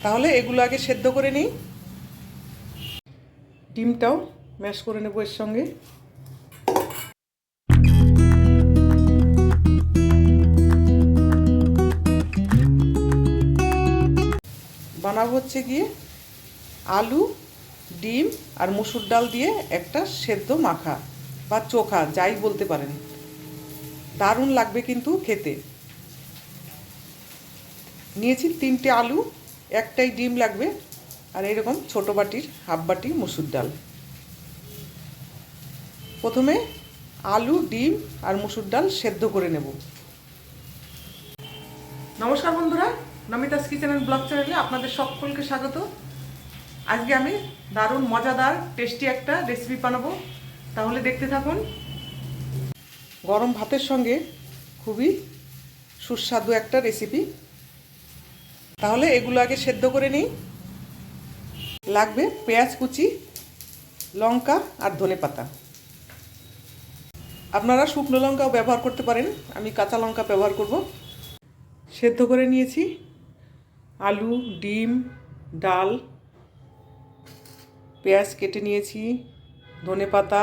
তাহলে এগুলো আগে সেদ্ধ করে নিই। ডিমটাও ম্যাশ করে নেব এর সঙ্গে। বানাবো হচ্ছে গিয়ে আলু, ডিম আর মসুর ডাল দিয়ে একটা সেদ্ধ মাখা বা চোখা যাই বলতে পারেন। দারুণ লাগবে কিন্তু খেতে। নিয়েছি 3টে আলু, একটাই ডিম লাগবে, আর এরকম ছোটো বাটির হাফ বাটি মসুর ডাল। প্রথমে আলু, ডিম আর মসুর ডাল সেদ্ধ করে নেব। নমস্কার বন্ধুরা, নমিতাস কিচেন অ্যান্ড ব্লগ চ্যানেলে আপনাদের সকলকে স্বাগত। আজকে আমি দারুণ মজাদার টেস্টি একটা রেসিপি বানাবো, তাহলে দেখতে থাকুন। গরম ভাতের সঙ্গে খুবই সুস্বাদু একটা রেসিপি। তাহলে এগুলো আগে সেদ্ধ করে নিই। লাগবে পেঁয়াজ কুচি, লঙ্কা আর ধনেপাতা। আপনারা শুকনো লঙ্কাও ব্যবহার করতে পারেন, আমি কাঁচা লঙ্কা ব্যবহার করব। সেদ্ধ করে নিয়েছি আলু, ডিম, ডাল, পেঁয়াজ কেটে নিয়েছি, ধনেপাতা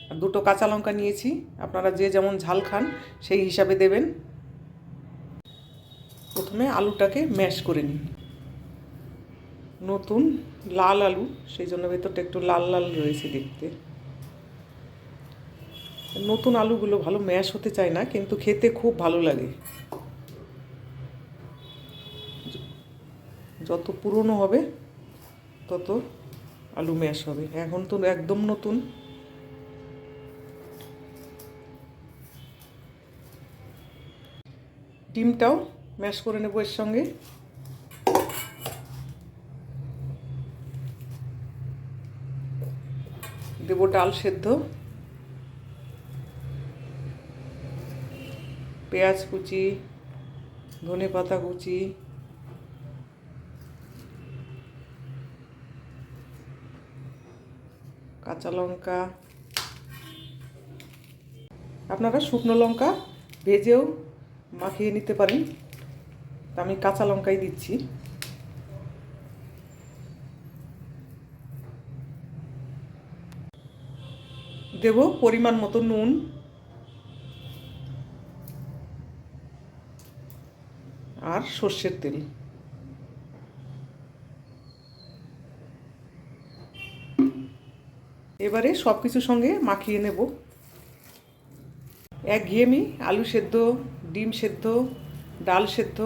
আর 2টো কাঁচা লঙ্কা নিয়েছি। আপনারা যে যেমন ঝাল খান সেই হিসাবে দেবেন। প্রথমে আলুটাকে ম্যাশ করে নিই। নতুন লাল আলু, সেই জন্য ভেতরটা একটু লাল লাল রয়েছে দেখতে। নতুন আলুগুলো ভালো ম্যাশ হতে চায় না, কিন্তু খেতে খুব ভালো লাগে। যত পুরনো হবে তত আলু ম্যাশ হবে। এখন তো একদম নতুন। ডিমটাও ম্যাশ করে নেব এর সঙ্গে। দেব ডাল সেদ্ধ, পেঁয়াজ কুচি, ধনেপাতা কুচি, কাঁচা লঙ্কা। আপনারা শুকনো লঙ্কা ভেজেও মাখিয়ে নিতে পারেন, তা আমি কাঁচা লঙ্কাই দিচ্ছি। দেব পরিমাণ মতো নুন, আর সর্ষের তেল। এবারে সব কিছুর সঙ্গে মাখিয়ে নেব। একঘেয়েমি আলু সেদ্ধ, ডিম সেদ্ধ, ডাল সেদ্ধ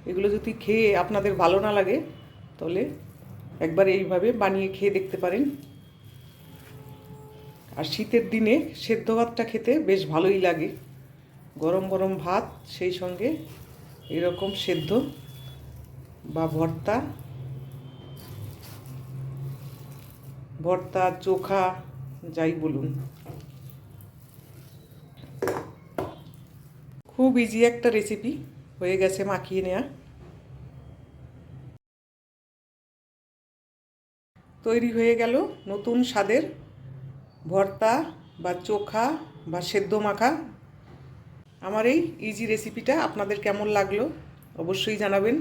এগুলো যদি খেয়ে আপনাদের ভালো না লাগে, তাহলে একবার এইভাবে বানিয়ে খেয়ে দেখতে পারেন। আর শীতের দিনে সেদ্ধ ভাতটা খেতে বেশ ভালোই লাগে। গরম গরম ভাত, সেই সঙ্গে এরকম সেদ্ধ বা ভর্তা, চোখা যাই বলুন। খুব ইজি একটা রেসিপি হয়ে গেছে মাখিয়ে নেওয়া। তৈরি হয়ে গেল নতুন স্বাদের ভর্তা বা চোখা বা সেদ্ধ মাখা। আমার এই ইজি রেসিপিটা আপনাদের কেমন লাগলো অবশ্যই জানাবেন।